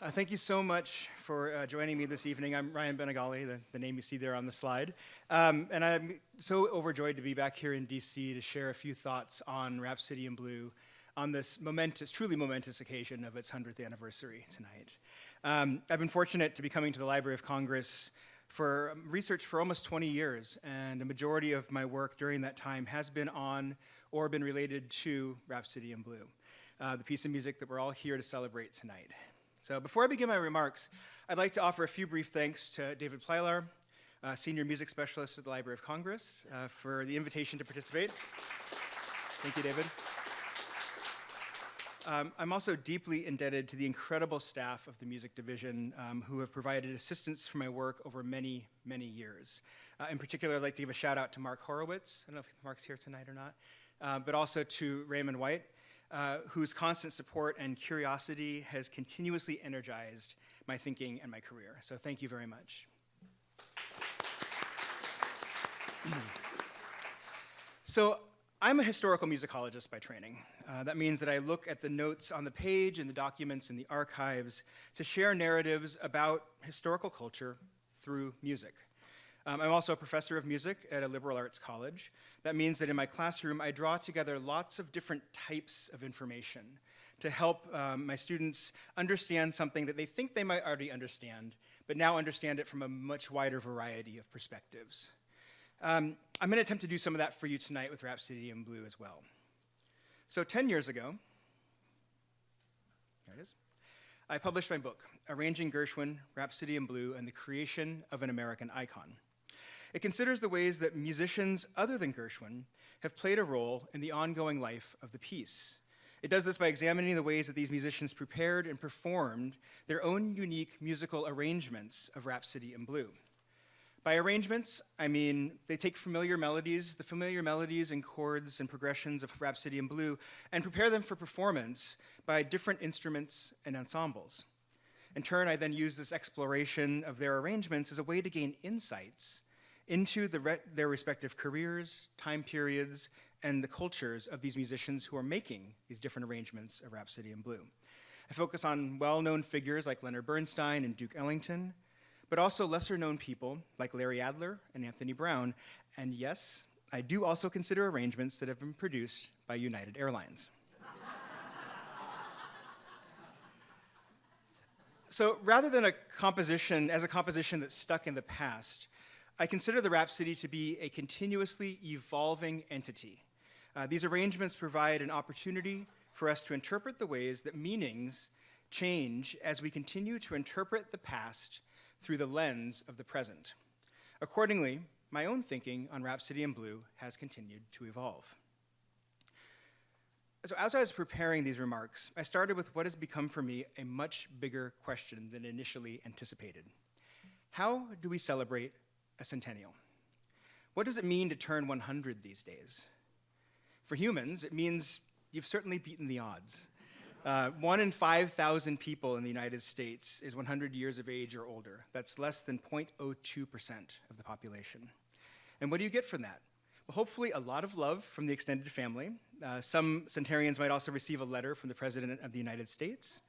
Thank you so much for joining me this evening. I'm Ryan Benegali, the name you see there on the slide. And I'm so overjoyed to be back here in DC to share a few thoughts on Rhapsody in Blue on this truly momentous occasion of its 100th anniversary tonight. I've been fortunate to be coming to the Library of Congress for research for almost 20 years, and a majority of my work during that time has been on or been related to Rhapsody in Blue, the piece of music that we're all here to celebrate tonight. So before I begin my remarks, I'd like to offer a few brief thanks to David Plylar, Senior Music Specialist at the Library of Congress, for the invitation to participate. Thank you, David. I'm also deeply indebted to the incredible staff of the Music Division who have provided assistance for my work over many, many years. In particular, I'd like to give a shout out to Mark Horowitz. I don't know if Mark's here tonight or not, but also to Raymond White, whose constant support and curiosity has continuously energized my thinking and my career. So thank you very much. So I'm a historical musicologist by training. That means that I look at the notes on the page and the documents in the archives to share narratives about historical culture through music. I'm also a professor of music at a liberal arts college. That means that in my classroom, I draw together lots of different types of information to help my students understand something that they think they might already understand, but now understand it from a much wider variety of perspectives. I'm going to attempt to do some of that for you tonight with Rhapsody in Blue as well. So 10 years ago, there it is, I published my book, Arranging Gershwin, Rhapsody in Blue, and the Creation of an American Icon. It considers the ways that musicians other than Gershwin have played a role in the ongoing life of the piece. It does this by examining the ways that these musicians prepared and performed their own unique musical arrangements of Rhapsody in Blue. By arrangements, I mean they take familiar melodies, the familiar melodies and chords and progressions of Rhapsody in Blue, and prepare them for performance by different instruments and ensembles. In turn, I then use this exploration of their arrangements as a way to gain insights into their respective careers, time periods, and the cultures of these musicians who are making these different arrangements of Rhapsody in Blue. I focus on well-known figures like Leonard Bernstein and Duke Ellington, but also lesser-known people like Larry Adler and Anthony Brown. And yes, I do also consider arrangements that have been produced by United Airlines. So rather than a composition that's stuck in the past, I consider the Rhapsody to be a continuously evolving entity. These arrangements provide an opportunity for us to interpret the ways that meanings change as we continue to interpret the past through the lens of the present. Accordingly, my own thinking on Rhapsody in Blue has continued to evolve. So as I was preparing these remarks, I started with what has become for me a much bigger question than initially anticipated. How do we celebrate a centennial? What does it mean to turn 100 these days? For humans, it means you've certainly beaten the odds. 1 in 5,000 people in the United States is 100 years of age or older. That's less than 0.02% of the population. And what do you get from that? Well, hopefully a lot of love from the extended family. Some centenarians might also receive a letter from the President of the United States.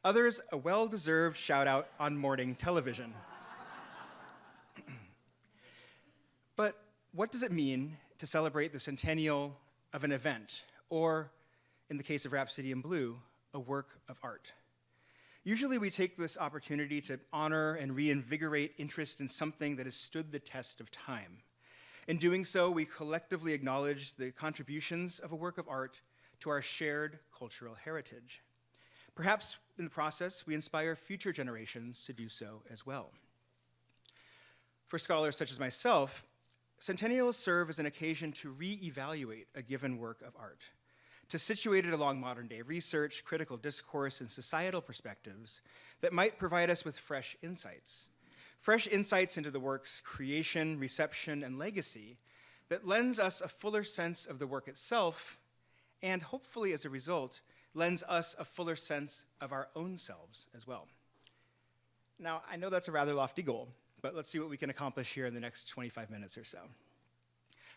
Others, a well-deserved shout-out on morning television. But what does it mean to celebrate the centennial of an event, or, in the case of Rhapsody in Blue, a work of art? Usually we take this opportunity to honor and reinvigorate interest in something that has stood the test of time. In doing so, we collectively acknowledge the contributions of a work of art to our shared cultural heritage. Perhaps in the process, we inspire future generations to do so as well. For scholars such as myself, centennials serve as an occasion to re-evaluate a given work of art, to situate it along modern-day research, critical discourse, and societal perspectives that might provide us with fresh insights into the work's creation, reception, and legacy that lends us a fuller sense of the work itself, and hopefully, as a result, lends us a fuller sense of our own selves as well. Now, I know that's a rather lofty goal, but let's see what we can accomplish here in the next 25 minutes or so.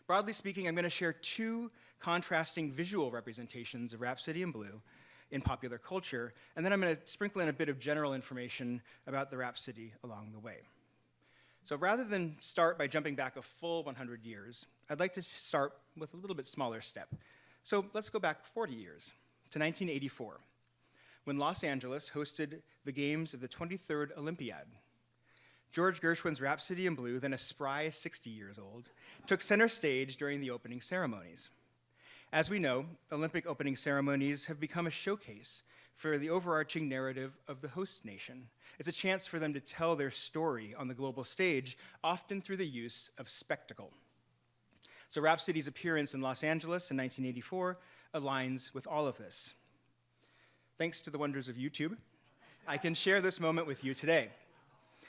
Broadly speaking, I'm going to share two contrasting visual representations of Rhapsody in Blue in popular culture, and then I'm going to sprinkle in a bit of general information about the Rhapsody along the way. So rather than start by jumping back a full 100 years, I'd like to start with a little bit smaller step. So let's go back 40 years to 1984, when Los Angeles hosted the games of the 23rd Olympiad. George Gershwin's Rhapsody in Blue, then a spry 60 years old, took center stage during the opening ceremonies. As we know, Olympic opening ceremonies have become a showcase for the overarching narrative of the host nation. It's a chance for them to tell their story on the global stage, often through the use of spectacle. So Rhapsody's appearance in Los Angeles in 1984 aligns with all of this. Thanks to the wonders of YouTube, I can share this moment with you today.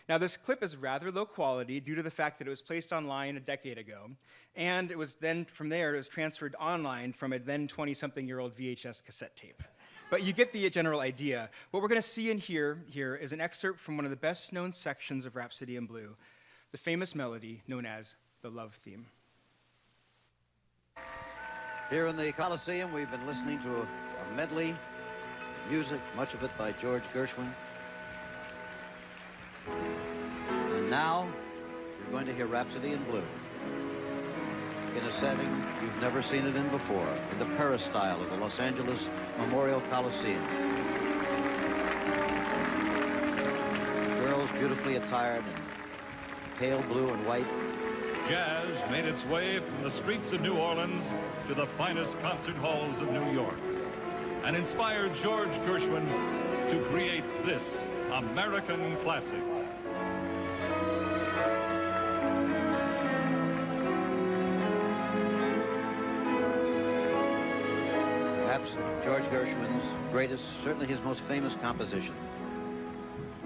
Now, this clip is rather low quality due to the fact that it was placed online a decade ago, and it was then, from there, it was transferred online from a then 20-something-year-old VHS cassette tape. But you get the general idea. What we're going to see and hear here is an excerpt from one of the best-known sections of Rhapsody in Blue, the famous melody known as the Love Theme. Here in the Coliseum, we've been listening to a medley of music, much of it by George Gershwin. And now, you're going to hear Rhapsody in Blue in a setting you've never seen it in before, in the peristyle of the Los Angeles Memorial Coliseum. Girls beautifully attired in pale blue and white. Jazz made its way from the streets of New Orleans to the finest concert halls of New York and inspired George Gershwin to create this American classic. Perhaps George Gershwin's greatest, certainly his most famous composition.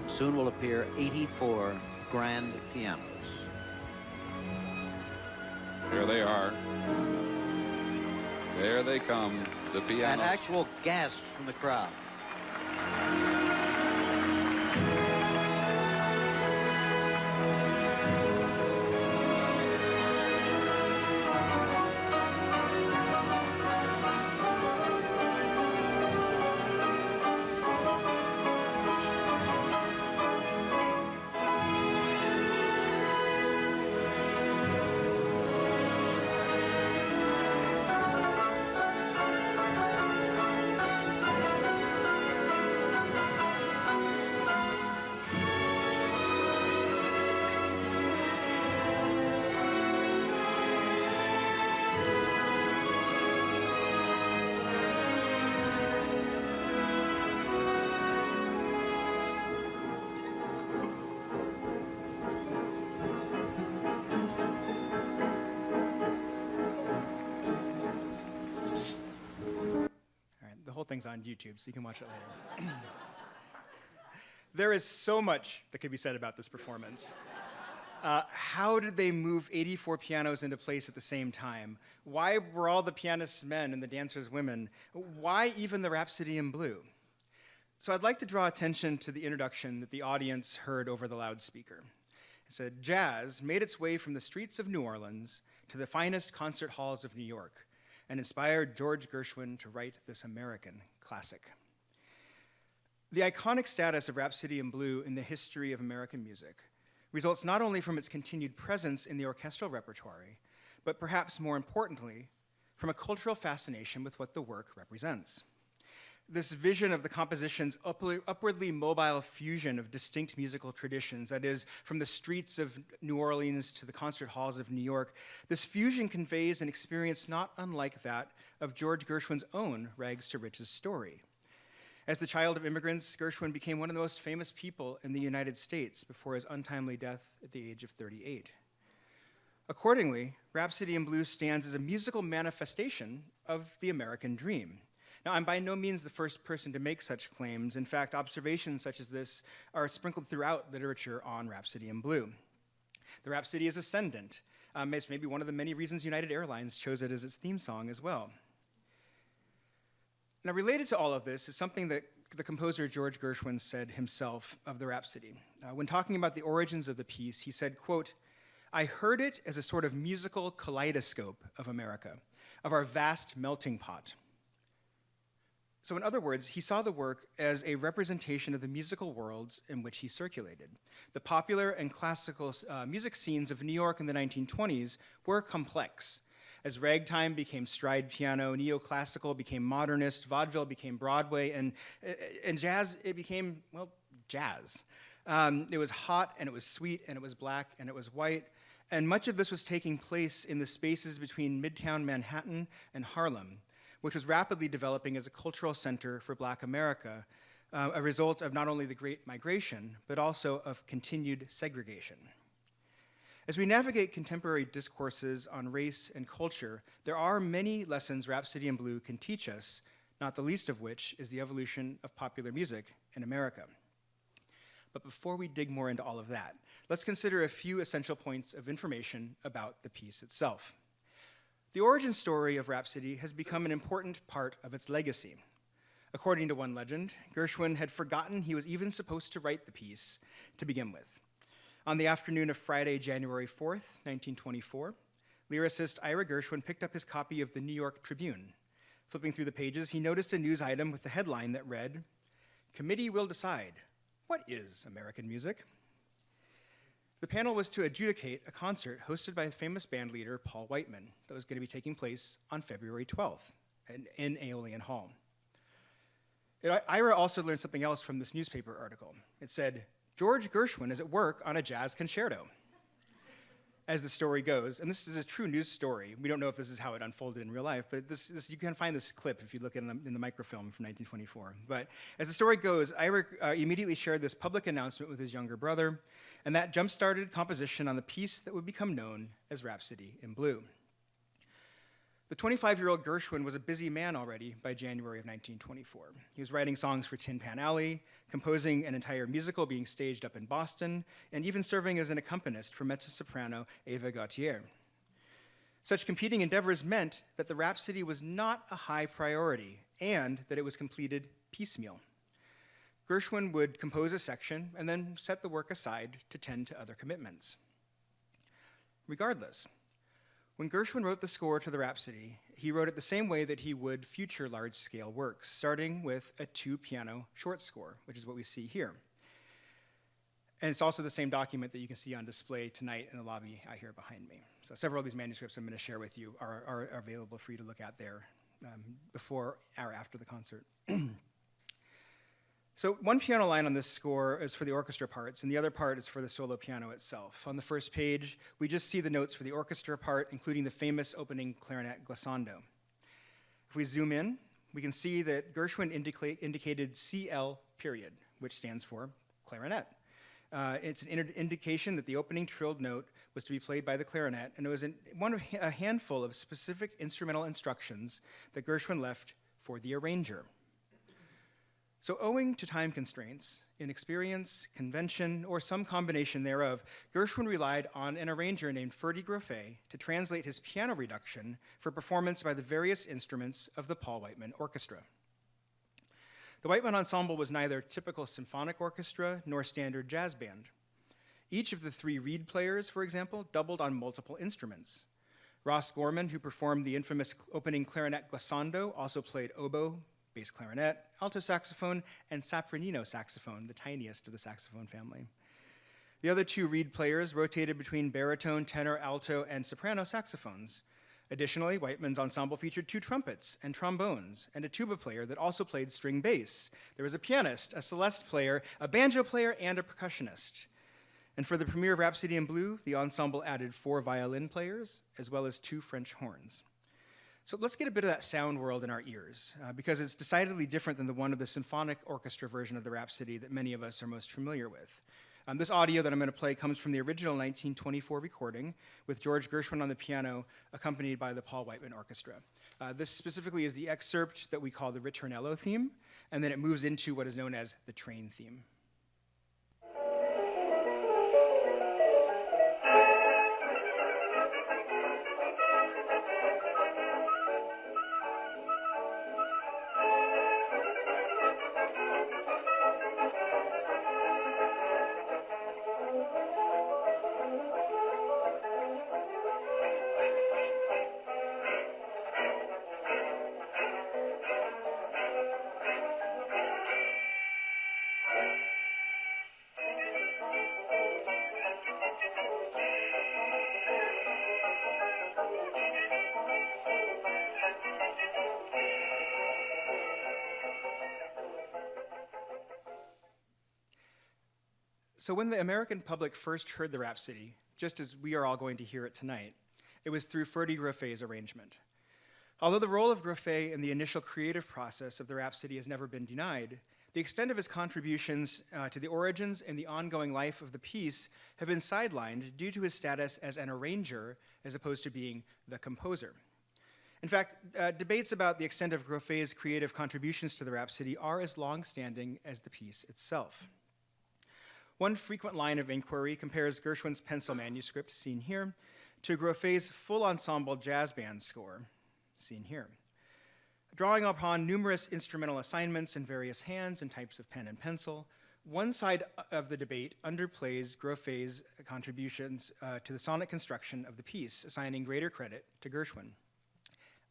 Soon will appear 84 grand pianos. Here they are. There they come, the pianos. And actual gasps from the crowd. The whole thing's on YouTube, so you can watch it later. There is so much that could be said about this performance. How did they move 84 pianos into place at the same time? Why were all the pianists men and the dancers women? Why even the Rhapsody in Blue? So I'd like to draw attention to the introduction that the audience heard over the loudspeaker. It said, "Jazz made its way from the streets of New Orleans to the finest concert halls of New York, and inspired George Gershwin to write this American classic." The iconic status of Rhapsody in Blue in the history of American music results not only from its continued presence in the orchestral repertoire, but perhaps more importantly, from a cultural fascination with what the work represents. This vision of the composition's upwardly mobile fusion of distinct musical traditions, that is, from the streets of New Orleans to the concert halls of New York, this fusion conveys an experience not unlike that of George Gershwin's own Rags to Riches story. As the child of immigrants, Gershwin became one of the most famous people in the United States before his untimely death at the age of 38. Accordingly, Rhapsody in Blue stands as a musical manifestation of the American dream. Now, I'm by no means the first person to make such claims. In fact, observations such as this are sprinkled throughout literature on Rhapsody in Blue. The Rhapsody is ascendant. It's maybe one of the many reasons United Airlines chose it as its theme song as well. Now, related to all of this is something that the composer George Gershwin said himself of the Rhapsody. When talking about the origins of the piece, he said, quote, "I heard it as a sort of musical kaleidoscope of America, of our vast melting pot. So in other words, he saw the work as a representation of the musical worlds in which he circulated. The popular and classical music scenes of New York in the 1920s were complex. As ragtime became stride piano, neoclassical became modernist, vaudeville became Broadway, and jazz, it became, well, jazz. It was hot, and it was sweet, and it was black, and it was white, and much of this was taking place in the spaces between Midtown Manhattan and Harlem, which was rapidly developing as a cultural center for Black America, a result of not only the Great Migration, but also of continued segregation. As we navigate contemporary discourses on race and culture, there are many lessons Rhapsody in Blue can teach us, not the least of which is the evolution of popular music in America. But before we dig more into all of that, let's consider a few essential points of information about the piece itself. The origin story of Rhapsody has become an important part of its legacy. According to one legend, Gershwin had forgotten he was even supposed to write the piece to begin with. On the afternoon of Friday, January 4th, 1924, lyricist Ira Gershwin picked up his copy of the New York Tribune. Flipping through the pages, he noticed a news item with the headline that read, "Committee will decide, what is American music?" The panel was to adjudicate a concert hosted by famous band leader Paul Whiteman that was going to be taking place on February 12th in Aeolian Hall. Ira also learned something else from this newspaper article. It said, "George Gershwin is at work on a jazz concerto." As the story goes, and this is a true news story. We don't know if this is how it unfolded in real life, but you can find this clip if you look in the microfilm from 1924. But as the story goes, Ira immediately shared this public announcement with his younger brother, and that jump-started composition on the piece that would become known as Rhapsody in Blue. The 25-year-old Gershwin was a busy man already by January of 1924. He was writing songs for Tin Pan Alley, composing an entire musical being staged up in Boston, and even serving as an accompanist for mezzo-soprano Eva Gautier. Such competing endeavors meant that the Rhapsody was not a high priority and that it was completed piecemeal. Gershwin would compose a section and then set the work aside to tend to other commitments. Regardless, when Gershwin wrote the score to the Rhapsody, he wrote it the same way that he would future large-scale works, starting with a 2-piano short score, which is what we see here. And it's also the same document that you can see on display tonight in the lobby out here behind me. So several of these manuscripts I'm going to share with you are available for you to look at there before or after the concert. So one piano line on this score is for the orchestra parts, and the other part is for the solo piano itself. On the first page, we just see the notes for the orchestra part, including the famous opening clarinet glissando. If we zoom in, we can see that Gershwin indicated CL period, which stands for clarinet. It's an indication that the opening trilled note was to be played by the clarinet, and it was a handful of specific instrumental instructions that Gershwin left for the arranger. So owing to time constraints, inexperience, convention, or some combination thereof, Gershwin relied on an arranger named Ferdy Grofé to translate his piano reduction for performance by the various instruments of the Paul Whiteman Orchestra. The Whiteman Ensemble was neither typical symphonic orchestra nor standard jazz band. Each of the 3 reed players, for example, doubled on multiple instruments. Ross Gorman, who performed the infamous opening clarinet glissando, also played oboe, bass clarinet, alto saxophone, and sopranino saxophone, the tiniest of the saxophone family. The other 2 reed players rotated between baritone, tenor, alto, and soprano saxophones. Additionally, Whiteman's ensemble featured 2 trumpets and trombones, and a tuba player that also played string bass. There was a pianist, a celeste player, a banjo player, and a percussionist. And for the premiere of Rhapsody in Blue, the ensemble added 4 violin players, as well as 2 French horns. So let's get a bit of that sound world in our ears, because it's decidedly different than the one of the symphonic orchestra version of the Rhapsody that many of us are most familiar with. This audio that I'm going to play comes from the original 1924 recording, with George Gershwin on the piano, accompanied by the Paul Whiteman Orchestra. This specifically is the excerpt that we call the Ritornello theme, and then it moves into what is known as the train theme. So when the American public first heard the Rhapsody, just as we are all going to hear it tonight, it was through Ferdy Groffet's arrangement. Although the role of Groffet in the initial creative process of the Rhapsody has never been denied, the extent of his contributions to the origins and the ongoing life of the piece have been sidelined due to his status as an arranger as opposed to being the composer. In fact, debates about the extent of Groffet's creative contributions to the Rhapsody are as long-standing as the piece itself. One frequent line of inquiry compares Gershwin's pencil manuscript, seen here, to Groffet's full ensemble jazz band score, seen here. Drawing upon numerous instrumental assignments in various hands and types of pen and pencil, one side of the debate underplays Groffet's contributions to the sonic construction of the piece, assigning greater credit to Gershwin.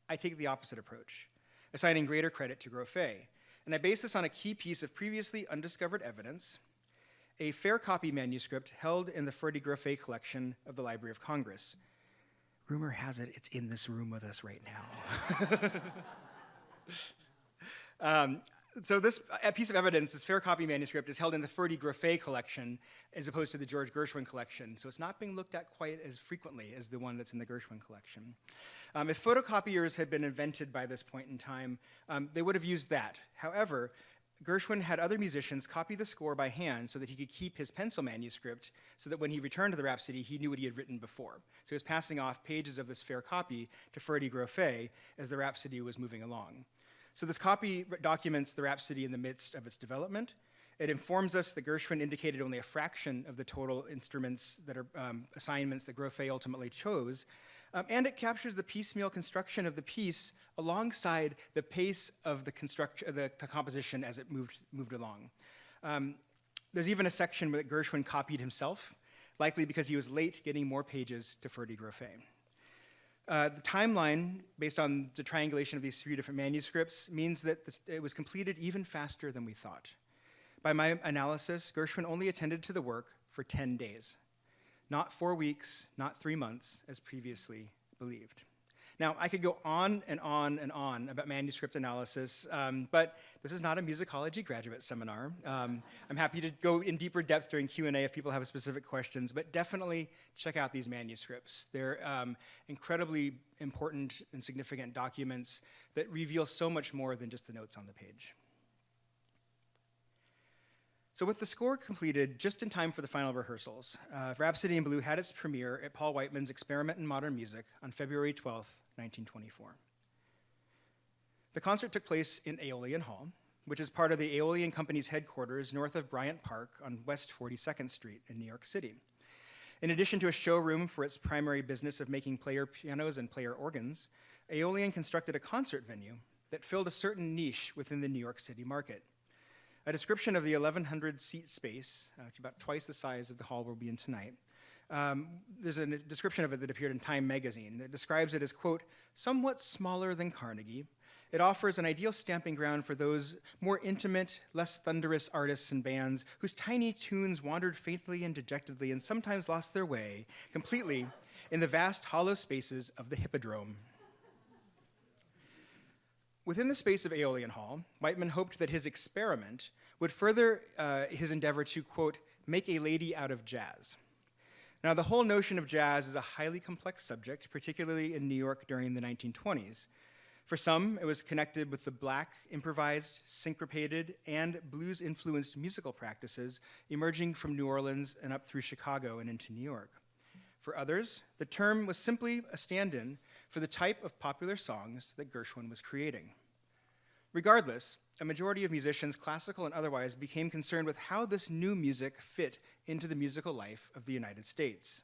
I take the opposite approach, assigning greater credit to Groffet, and I base this on a key piece of previously undiscovered evidence, a fair copy manuscript held in the Ferdy Groffet collection of the Library of Congress. Rumor has it it's in this room with us right now. So this piece of evidence, this fair copy manuscript, is held in the Ferdy Groffet collection as opposed to the George Gershwin collection. So it's not being looked at quite as frequently as the one that's in the Gershwin collection. If photocopiers had been invented by this point in time, they would have used that. However, Gershwin had other musicians copy the score by hand so that he could keep his pencil manuscript so that when he returned to the Rhapsody, he knew what he had written before. So he was passing off pages of this fair copy to Ferdy Groffet as the Rhapsody was moving along. So this copy documents the Rhapsody in the midst of its development. It informs us that Gershwin indicated only a fraction of the total instruments that are assignments that Groffet ultimately chose, and it captures the piecemeal construction of the piece alongside the pace of the composition as it moved along. There's even a section that Gershwin copied himself, likely because he was late getting more pages to Ferdy Groffet. The timeline, based on the triangulation of these three different manuscripts, means that it was completed even faster than we thought. By my analysis, Gershwin only attended to the work for 10 days. Not 4 weeks, not 3 months, as previously believed. Now, I could go on and on and on about manuscript analysis, but this is not a musicology graduate seminar. I'm happy to go in deeper depth during Q&A if people have specific questions, but definitely check out these manuscripts. They're incredibly important and significant documents that reveal so much more than just the notes on the page. So with the score completed just in time for the final rehearsals, Rhapsody in Blue had its premiere at Paul Whiteman's Experiment in Modern Music on February 12th, 1924. The concert took place in Aeolian Hall, which is part of the Aeolian Company's headquarters north of Bryant Park on West 42nd Street in New York City. In addition to a showroom for its primary business of making player pianos and player organs, Aeolian constructed a concert venue that filled a certain niche within the New York City market. A description of the 1,100-seat space, which is about twice the size of the hall we'll be in tonight. There's a description of it that appeared in Time magazine that describes it as, quote, somewhat smaller than Carnegie. It offers an ideal stamping ground for those more intimate, less thunderous artists and bands whose tiny tunes wandered faintly and dejectedly and sometimes lost their way completely in the vast hollow spaces of the Hippodrome. Within the space of Aeolian Hall, Whiteman hoped that his experiment would further his endeavor to, quote, make a lady out of jazz. Now, the whole notion of jazz is a highly complex subject, particularly in New York during the 1920s. For some, it was connected with the black, improvised, syncopated, and blues-influenced musical practices emerging from New Orleans and up through Chicago and into New York. For others, the term was simply a stand-in for the type of popular songs that Gershwin was creating. Regardless, a majority of musicians, classical and otherwise, became concerned with how this new music fit into the musical life of the United States.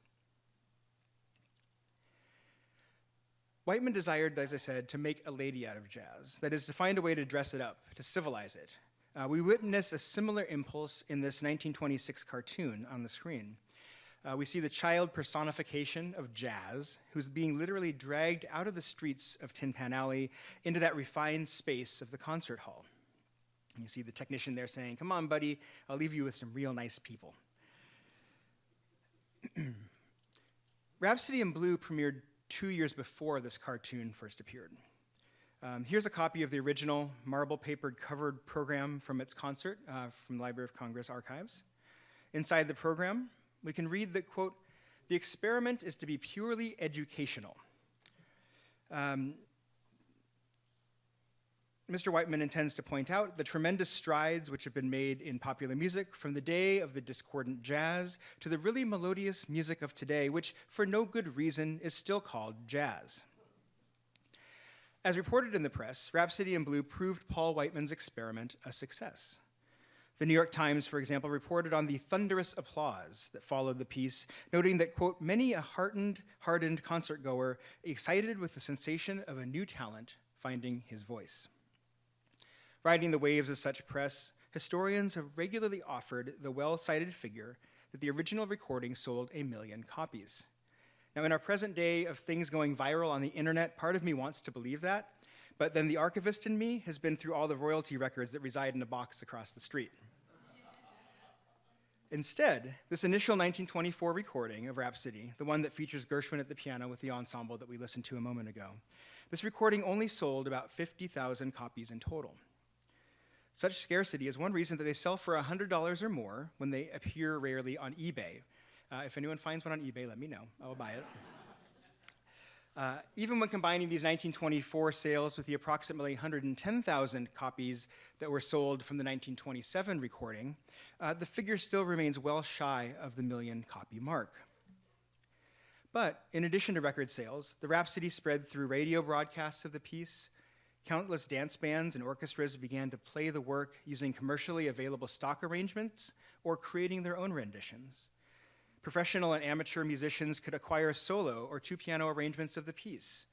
Whiteman desired, as I said, to make a lady out of jazz, that is, to find a way to dress it up, to civilize it. We witness a similar impulse in this 1926 cartoon on the screen. We see the child personification of jazz, who's being literally dragged out of the streets of Tin Pan Alley into that refined space of the concert hall. And you see the technician there saying, come on, buddy, I'll leave you with some real nice people. Rhapsody in Blue premiered 2 years before this cartoon first appeared. Here's a copy of the original marble-papered covered program from its concert from the Library of Congress archives. Inside the program, we can read that, quote, "The experiment is to be purely educational." Mr. Whiteman intends to point out the tremendous strides which have been made in popular music from the day of the discordant jazz to the really melodious music of today, which for no good reason is still called jazz. As reported in the press, Rhapsody in Blue proved Paul Whiteman's experiment a success. The New York Times, for example, reported on the thunderous applause that followed the piece, noting that, quote, "Many a hardened concertgoer excited with the sensation of a new talent finding his voice." Riding the waves of such press, historians have regularly offered the well-cited figure that the original recording sold 1 million copies. Now, in our present day of things going viral on the internet, part of me wants to believe that, but then the archivist in me has been through all the royalty records that reside in a box across the street. Instead, this initial 1924 recording of Rhapsody, the one that features Gershwin at the piano with the ensemble that we listened to a moment ago, this recording only sold about 50,000 copies in total. Such scarcity is one reason that they sell for $100 or more when they appear rarely on eBay. If anyone finds one on eBay, let me know. I will buy it. Even when combining these 1924 sales with the approximately 110,000 copies that were sold from the 1927 recording, the figure still remains well shy of the 1 million copy mark. But in addition to record sales, the Rhapsody spread through radio broadcasts of the piece. Countless dance bands and orchestras began to play the work using commercially available stock arrangements or creating their own renditions. Professional and amateur musicians could acquire solo or 2-piano arrangements of the piece.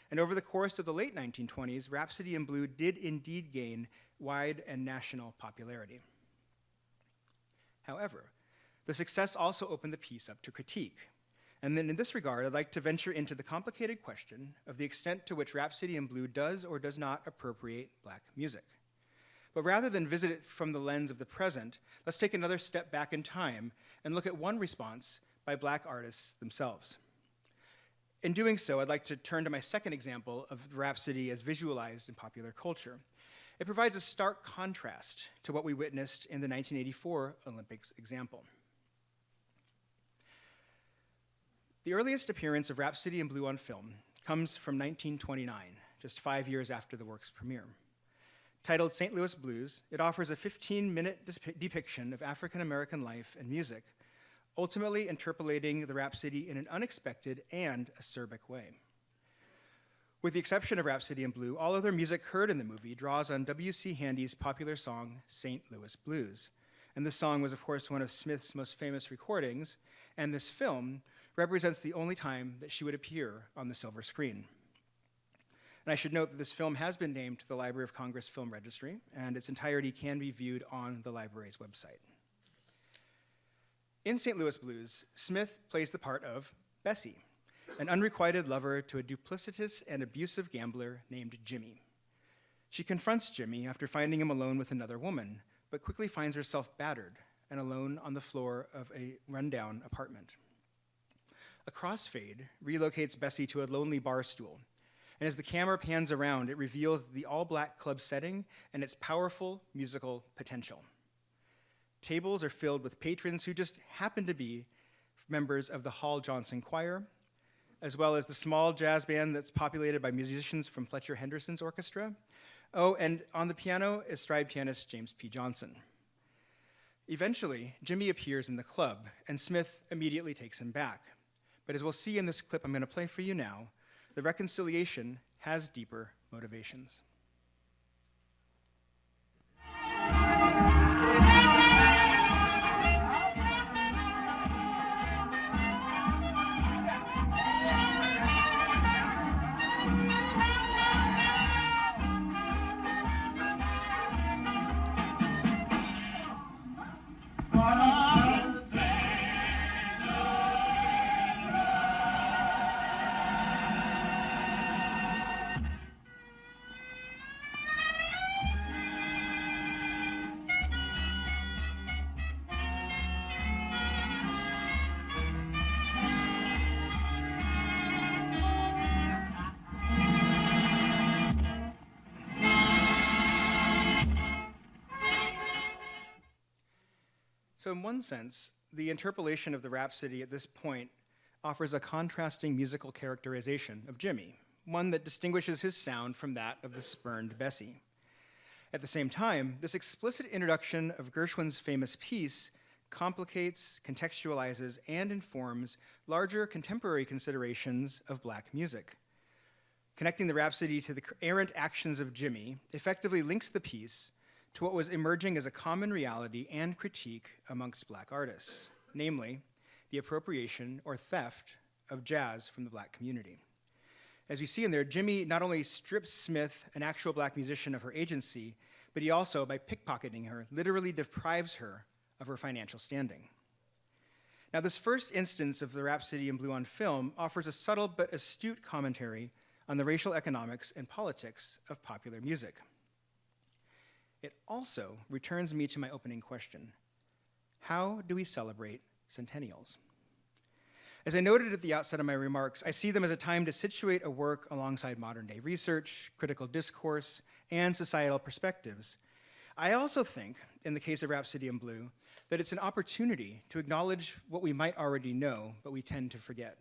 And over the course of the late 1920s, Rhapsody in Blue did indeed gain wide and national popularity. However, the success also opened the piece up to critique. And then in this regard, I'd like to venture into the complicated question of the extent to which Rhapsody in Blue does or does not appropriate Black music. But rather than visit it from the lens of the present, let's take another step back in time and look at one response by Black artists themselves. In doing so, I'd like to turn to my second example of Rhapsody as visualized in popular culture. It provides a stark contrast to what we witnessed in the 1984 Olympics example. The earliest appearance of Rhapsody in Blue on film comes from 1929, just 5 years after the work's premiere. Titled St. Louis Blues, it offers a 15-minute depiction of African-American life and music, ultimately interpolating the Rhapsody in an unexpected and acerbic way. With the exception of Rhapsody in Blue, all other music heard in the movie draws on W.C. Handy's popular song, St. Louis Blues. And this song was, of course, one of Smith's most famous recordings, and this film represents the only time that she would appear on the silver screen. And I should note that this film has been named to the Library of Congress Film Registry, and its entirety can be viewed on the library's website. In St. Louis Blues, Smith plays the part of Bessie, an unrequited lover to a duplicitous and abusive gambler named Jimmy. She confronts Jimmy after finding him alone with another woman, but quickly finds herself battered and alone on the floor of a rundown apartment. A crossfade relocates Bessie to a lonely bar stool, and as the camera pans around, it reveals the all-black club setting and its powerful musical potential. Tables are filled with patrons who just happen to be members of the Hall Johnson Choir, as well as the small jazz band that's populated by musicians from Fletcher Henderson's orchestra. Oh, and on the piano is stride pianist James P. Johnson. Eventually, Jimmy appears in the club, and Smith immediately takes him back. But as we'll see in this clip I'm going to play for you now, the reconciliation has deeper motivations. So in one sense, the interpolation of the Rhapsody at this point offers a contrasting musical characterization of Jimmy, one that distinguishes his sound from that of the spurned Bessie. At the same time, this explicit introduction of Gershwin's famous piece complicates, contextualizes, and informs larger contemporary considerations of black music. Connecting the Rhapsody to the errant actions of Jimmy effectively links the piece to what was emerging as a common reality and critique amongst black artists, namely the appropriation or theft of jazz from the black community. As we see in there, Jimmy not only strips Smith, an actual black musician, of her agency, but he also, by pickpocketing her, literally deprives her of her financial standing. Now, this first instance of the Rhapsody in Blue on film offers a subtle but astute commentary on the racial economics and politics of popular music. It also returns me to my opening question: how do we celebrate centennials? As I noted at the outset of my remarks, I see them as a time to situate a work alongside modern-day research, critical discourse, and societal perspectives. I also think, in the case of Rhapsody in Blue, that it's an opportunity to acknowledge what we might already know, but we tend to forget.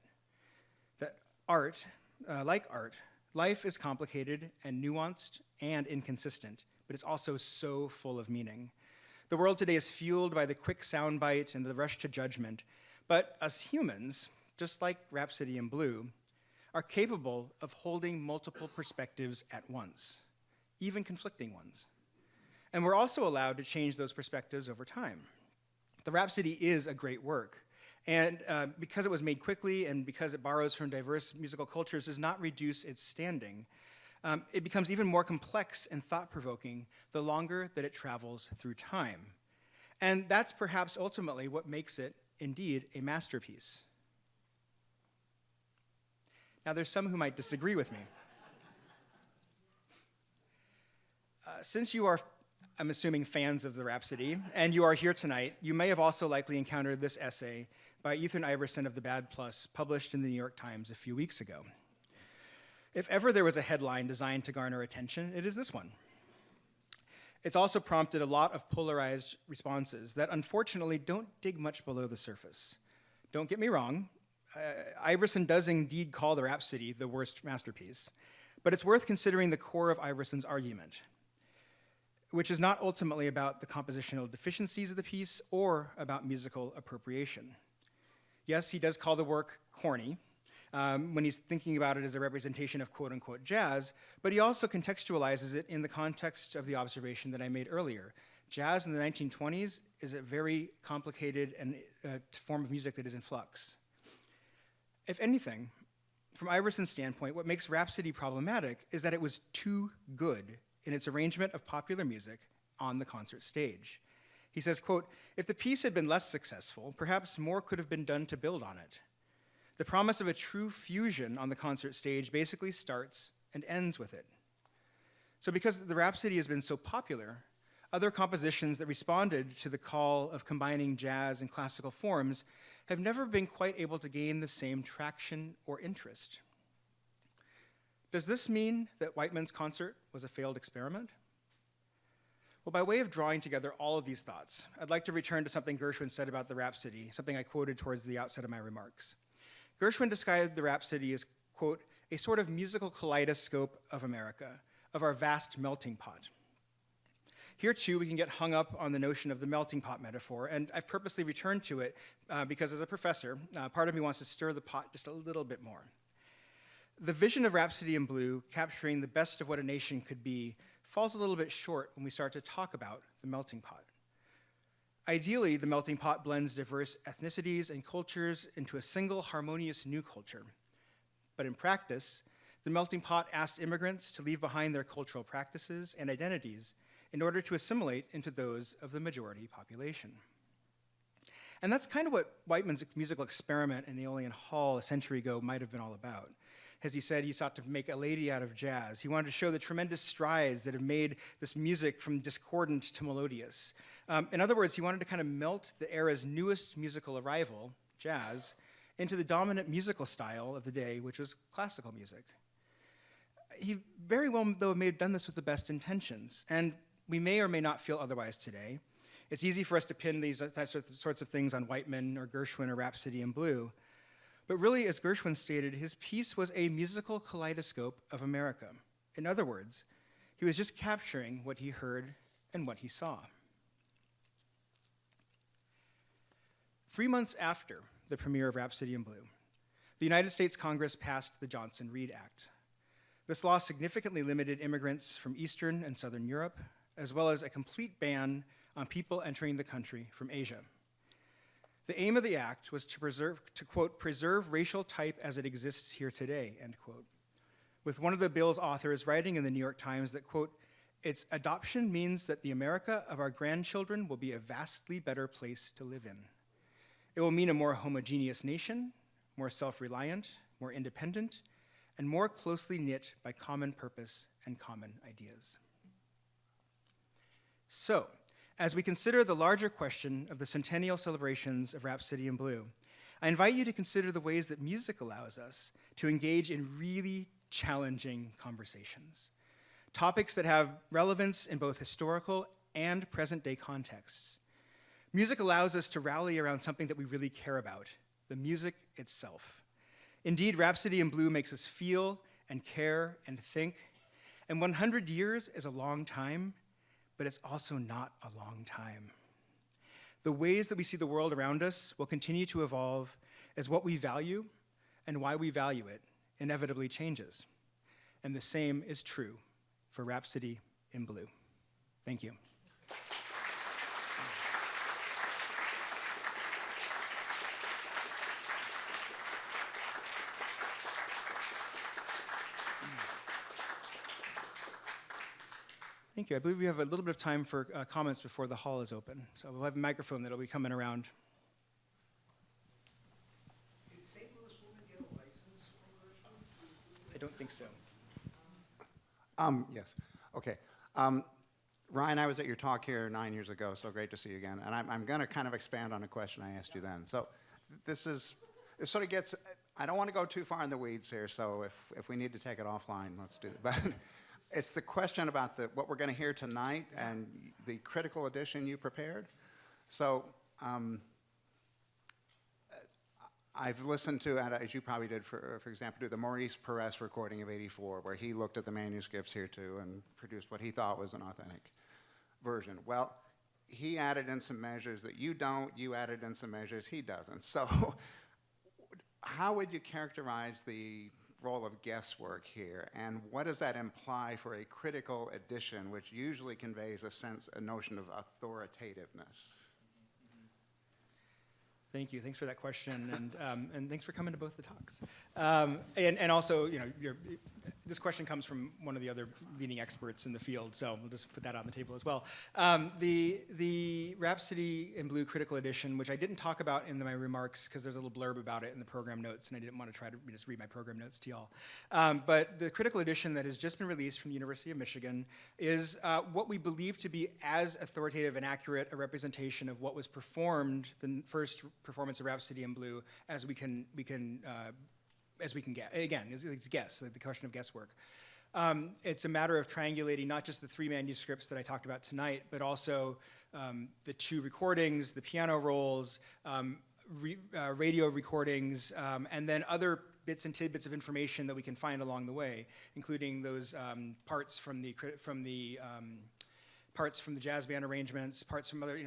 That art, like art, life is complicated and nuanced and inconsistent, but it's also so full of meaning. The world today is fueled by the quick soundbite and the rush to judgment, but us humans, just like Rhapsody in Blue, are capable of holding multiple perspectives at once, even conflicting ones. And we're also allowed to change those perspectives over time. The Rhapsody is a great work, and because it was made quickly and because it borrows from diverse musical cultures, does not reduce its standing. It becomes even more complex and thought-provoking the longer that it travels through time. And that's perhaps ultimately what makes it, indeed, a masterpiece. Now, there's some who might disagree with me. Since you are, I'm assuming, fans of the Rhapsody, and you are here tonight, you may have also likely encountered this essay by Ethan Iverson of the Bad Plus, published in the New York Times a few weeks ago. If ever there was a headline designed to garner attention, it is this one. It's also prompted a lot of polarized responses that unfortunately don't dig much below the surface. Don't get me wrong, Iverson does indeed call the Rhapsody the worst masterpiece, but it's worth considering the core of Iverson's argument, which is not ultimately about the compositional deficiencies of the piece or about musical appropriation. Yes, he does call the work corny, when he's thinking about it as a representation of quote-unquote jazz, but he also contextualizes it in the context of the observation that I made earlier. Jazz in the 1920s is a very complicated and form of music that is in flux. If anything, from Iverson's standpoint, what makes Rhapsody problematic is that it was too good in its arrangement of popular music on the concert stage. He says, quote, "If the piece had been less successful, perhaps more could have been done to build on it. The promise of a true fusion on the concert stage basically starts and ends with it." So because the Rhapsody has been so popular, other compositions that responded to the call of combining jazz and classical forms have never been quite able to gain the same traction or interest. Does this mean that Whiteman's concert was a failed experiment? Well, by way of drawing together all of these thoughts, I'd like to return to something Gershwin said about the Rhapsody, something I quoted towards the outset of my remarks. Gershwin described the Rhapsody as, quote, "a sort of musical kaleidoscope of America, of our vast melting pot." Here, too, we can get hung up on the notion of the melting pot metaphor, and I've purposely returned to it because as a professor, part of me wants to stir the pot just a little bit more. The vision of Rhapsody in Blue, capturing the best of what a nation could be, falls a little bit short when we start to talk about the melting pot. Ideally, the melting pot blends diverse ethnicities and cultures into a single harmonious new culture. But in practice, the melting pot asked immigrants to leave behind their cultural practices and identities in order to assimilate into those of the majority population. And that's kind of what Whiteman's musical experiment in Aeolian Hall a century ago might have been all about. As he said, he sought to make a lady out of jazz. He wanted to show the tremendous strides that have made this music from discordant to melodious. In other words, he wanted to kind of melt the era's newest musical arrival, jazz, into the dominant musical style of the day, which was classical music. He very well, though, may have done this with the best intentions, and we may or may not feel otherwise today. It's easy for us to pin these sorts of things on Whiteman or Gershwin or Rhapsody in Blue. But really, as Gershwin stated, his piece was a musical kaleidoscope of America. In other words, he was just capturing what he heard and what he saw. 3 months after the premiere of Rhapsody in Blue, the United States Congress passed the Johnson-Reed Act. This law significantly limited immigrants from Eastern and Southern Europe, as well as a complete ban on people entering the country from Asia. The aim of the act was to quote, preserve racial type as it exists here today, end quote, with one of the bill's authors writing in the New York Times that, quote, its adoption means that the America of our grandchildren will be a vastly better place to live in. It will mean a more homogeneous nation, more self-reliant, more independent, and more closely knit by common purpose and common ideas. So, as we consider the larger question of the centennial celebrations of Rhapsody in Blue, I invite you to consider the ways that music allows us to engage in really challenging conversations, topics that have relevance in both historical and present-day contexts. Music allows us to rally around something that we really care about, the music itself. Indeed, Rhapsody in Blue makes us feel and care and think, and 100 years is a long time, but it's also not a long time. The ways that we see the world around us will continue to evolve as what we value and why we value it inevitably changes. And the same is true for Rhapsody in Blue. Thank you. Thank you. I believe we have a little bit of time for comments before the hall is open. So we'll have a microphone that'll be coming around. Did St. Louis woman get a license from Gershwin? I don't think so. Yes. Okay. Ryan, I was at your talk here 9 years ago, so great to see you again. And I'm going to kind of expand on a question I asked you then. So it sort of gets, I don't want to go too far in the weeds here, so if we need to take it offline, let's do that. But it's the question about what we're going to hear tonight and the critical edition you prepared. So I've listened to, as you probably did, for example, to the Maurice Perez recording of '84, where he looked at the manuscripts here too and produced what he thought was an authentic version. Well, he added in some measures that you don't, you added in some measures he doesn't. So how would you characterize the role of guesswork here, and what does that imply for a critical edition, which usually conveys a notion of authoritativeness? Thank you. Thanks for that question, and thanks for coming to both the talks. And also, this question comes from one of the other leading experts in the field, so we'll just put that on the table as well. The Rhapsody in Blue Critical Edition, which I didn't talk about in my remarks because there's a little blurb about it in the program notes, and I didn't want to try to just read my program notes to y'all. But the Critical Edition that has just been released from the University of Michigan is what we believe to be as authoritative and accurate a representation of what was performed, the first performance of Rhapsody in Blue, as we can get. Again, it's guess, the question of guesswork. It's a matter of triangulating not just the 3 manuscripts that I talked about tonight, but also the 2 recordings, the piano rolls, radio recordings, and then other bits and tidbits of information that we can find along the way, including those parts from the jazz band arrangements, parts from other,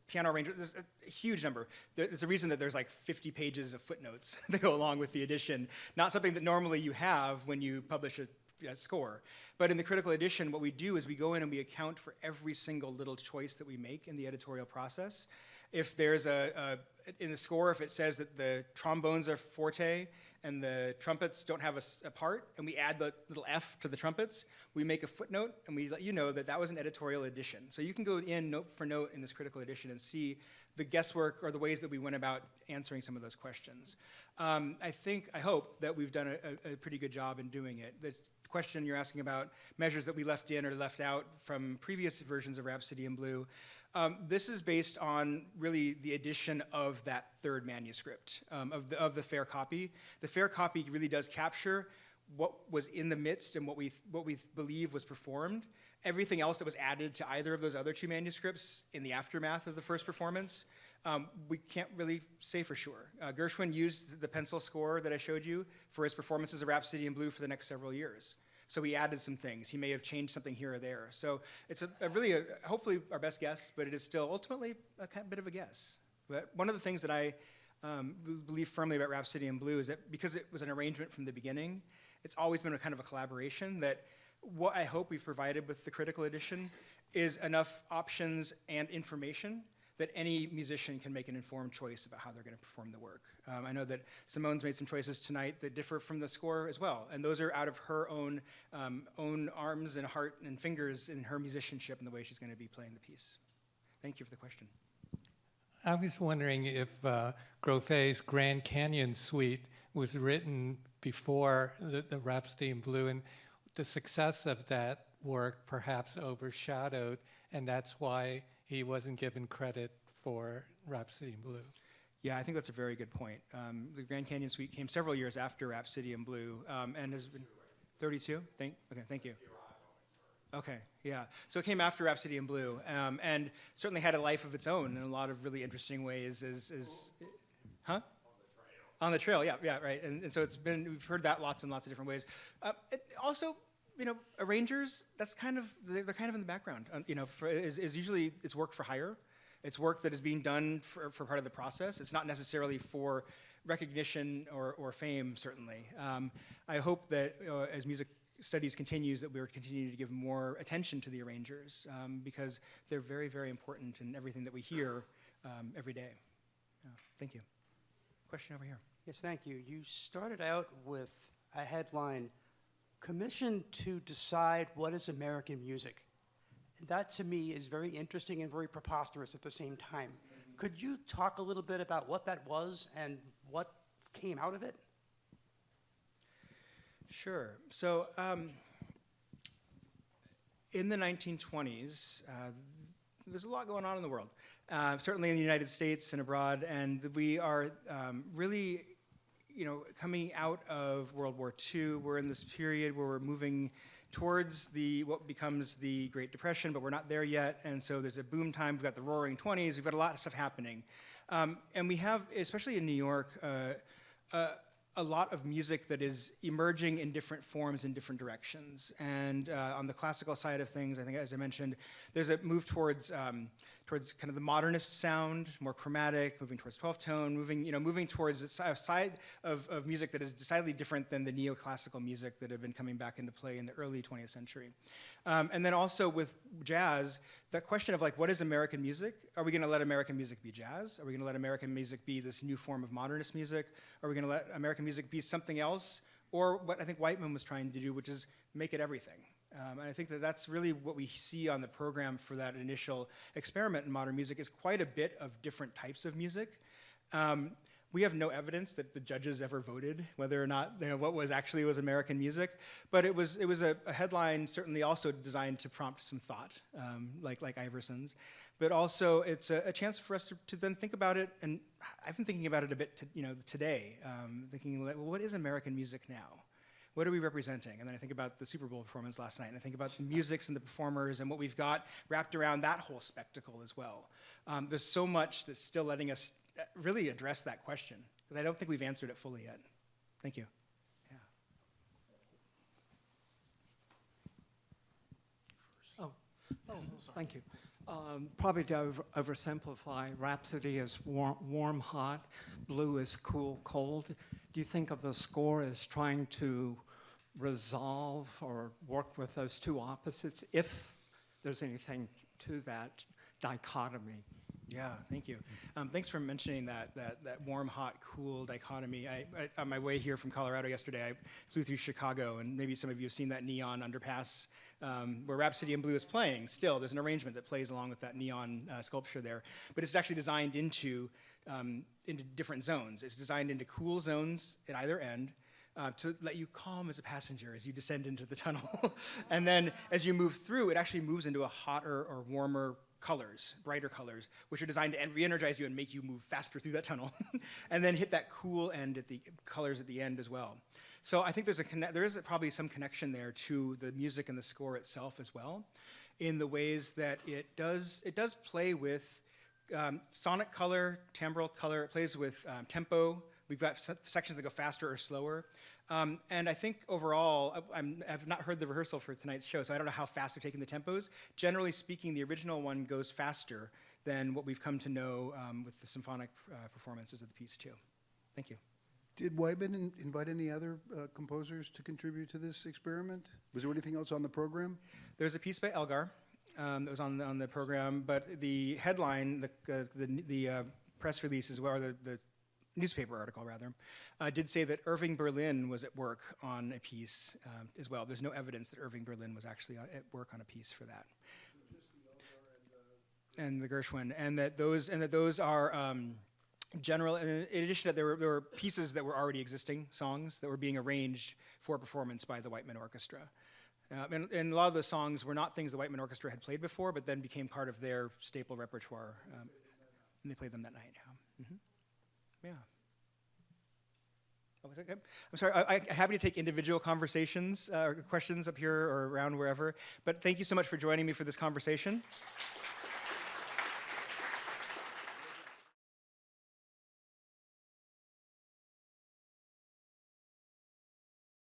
piano arrangements. There's a huge number. There's a reason that there's like 50 pages of footnotes that go along with the edition. Not something that normally you have when you publish a score. But in the critical edition, what we do is we go in and we account for every single little choice that we make in the editorial process. If there's in the score, if it says that the trombones are forte and the trumpets don't have a part, and we add the little F to the trumpets, we make a footnote, and we let you know that that was an editorial addition. So you can go in note for note in this critical edition and see the guesswork or the ways that we went about answering some of those questions. I hope that we've done a pretty good job in doing it. The question you're asking about measures that we left in or left out from previous versions of Rhapsody in Blue, this is based on really the addition of that 3rd manuscript, of the fair copy. The fair copy really does capture what was in the midst and what we believe was performed, everything else that was added to either of those other two manuscripts in the aftermath of the first performance, we can't really say for sure. Gershwin used the pencil score that I showed you for his performances of Rhapsody in Blue for the next several years. So he added some things. He may have changed something here or there. So it's hopefully our best guess, but it is still ultimately a bit of a guess. But one of the things that I believe firmly about Rhapsody in Blue is that because it was an arrangement from the beginning, it's always been a kind of a collaboration that what I hope we've provided with the critical edition is enough options and information that any musician can make an informed choice about how they're going to perform the work. I know that Simone's made some choices tonight that differ from the score as well, and those are out of her own arms and heart and fingers in her musicianship and the way she's going to be playing the piece. Thank you for the question. I was wondering if Groffet's Grand Canyon Suite was written before the Rhapsody in Blue, and the success of that work perhaps overshadowed, and that's why he wasn't given credit for Rhapsody in Blue. Yeah, I think that's a very good point. The Grand Canyon Suite came several years after Rhapsody in Blue, and has been 32. Thank you. Okay, yeah. So it came after Rhapsody in Blue, and certainly had a life of its own in a lot of really interesting ways. Huh? On the trail, yeah, right. And so we've heard that lots and lots of different ways. Also, arrangers, they're kind of in the background. Is usually it's work for hire. It's work that is being done for part of the process. It's not necessarily for recognition or fame, certainly. I hope that as music studies continues, that we're continuing to give more attention to the arrangers because they're very, very important in everything that we hear every day. Thank you. Question over here. Yes, thank you. You started out with a headline, "Commissioned to decide what is American music." That to me is very interesting and very preposterous at the same time. Could you talk a little bit about what that was and what came out of it? Sure. So in the 1920s, there's a lot going on in the world, certainly in the United States and abroad, and we are really, coming out of World War II. We're in this period where we're moving towards what becomes the Great Depression, but we're not there yet, and so there's a boom time. We've got the Roaring '20s. We've got a lot of stuff happening, and we have, especially in New York, a lot of music that is emerging in different forms in different directions. And on the classical side of things, I think, as I mentioned, there's a move towards kind of the modernist sound, more chromatic, moving towards 12th tone, moving towards a side of music that is decidedly different than the neoclassical music that had been coming back into play in the early 20th century. And then also with jazz, that question of what is American music? Are we going to let American music be jazz? Are we going to let American music be this new form of modernist music? Are we going to let American music be something else? Or what I think Whiteman was trying to do, which is make it everything. And I think that that's really what we see on the program for that initial experiment in modern music is quite a bit of different types of music. We have no evidence that the judges ever voted whether or not what was American music, but it was a headline certainly also designed to prompt some thought, like Iverson's, but also it's a chance for us to then think about it. And I've been thinking about it a bit today, thinking what is American music now? What are we representing? And then I think about the Super Bowl performance last night, and I think about the musics and the performers and what we've got wrapped around that whole spectacle as well. There's so much that's still letting us really address that question, because I don't think we've answered it fully yet. Thank you. Yeah. Thank you. Probably to oversimplify, Rhapsody is warm, hot, Blue is cool, cold. Do you think of the score as trying to resolve or work with those two opposites, if there's anything to that dichotomy? Yeah, thank you. Thanks for mentioning that warm, hot, cool dichotomy. On my way here from Colorado yesterday, I flew through Chicago, and maybe some of you have seen that neon underpass where Rhapsody in Blue is playing. Still, there's an arrangement that plays along with that neon sculpture there, but it's actually designed into different zones. It's designed into cool zones at either end to let you calm as a passenger as you descend into the tunnel. And then as you move through, it actually moves into a hotter or warmer, colors, brighter colors, which are designed to re-energize you and make you move faster through that tunnel, and then hit that cool end at the colors at the end as well. So I think there is probably some connection there to the music and the score itself as well, in the ways that it does play with sonic color, timbral color. It plays with tempo. We've got sections that go faster or slower. And I think overall, I've not heard the rehearsal for tonight's show, so I don't know how fast they're taking the tempos. Generally speaking, the original one goes faster than what we've come to know with the symphonic performances of the piece too. Thank you. Did Weidman invite any other composers to contribute to this experiment? Was there anything else on the program? There's a piece by Elgar that was on the program, but the headline, the press release as well, or the newspaper article rather, did say that Irving Berlin was at work on a piece as well. There's no evidence that Irving Berlin was actually at work on a piece for that. And the Gershwin, and that those are general. In addition, there were pieces that were already existing songs that were being arranged for performance by the Whiteman Orchestra. And a lot of the songs were not things the Whiteman Orchestra had played before, but then became part of their staple repertoire, and they played them that night. Yeah. Mm-hmm. Yeah. Oh, was that good? I'm sorry. I'm happy to take individual conversations or questions up here or around wherever. But thank you so much for joining me for this conversation.